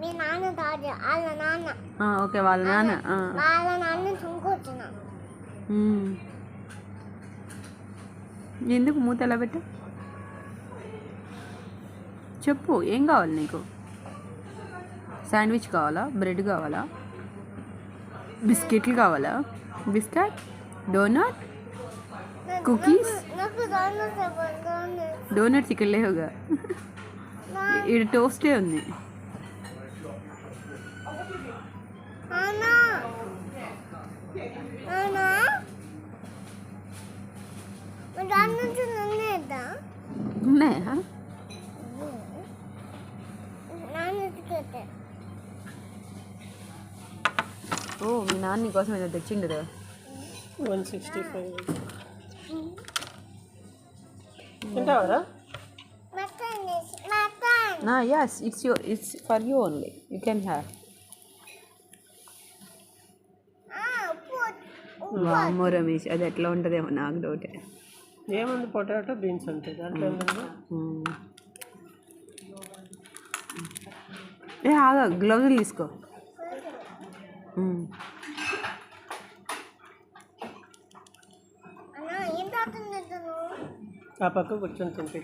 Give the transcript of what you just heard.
మీ నాన్న కాదు వాళ్ళ నాన్న. ఓకే వాళ్ళ నాన్న. వాళ్ళ నాన్న చుంకొచ్చిన. ఎందుకు మూత ఎలా పెట్టా చెప్పు. ఏం కావాలి నీకు? శాండ్విచ్ కావాలా? బ్రెడ్ కావాలా? బిస్కెట్లు కావాలా? Biscuit, donut, cookies. డోనట్స్ ఇక్కడ లేవుగా, ఇక్కడ టోస్టే ఉంది. ఉన్నాయా? ఓ మీ నాన్న కోసం ఏదో తెచ్చిండు కదా. 165 తింటావరా? Yes, it's for you only. You can have. వామ్మో రమేష్, అది ఎట్లా ఉంటుందేమో నాకు డౌటే. ఏముంది, పొటాటో బీన్స్ అంతే, దాంట్లో ఏముంది? ఆగా, గ్లౌజులు తీసుకో. ఆ పక్క కూర్చొని తింటే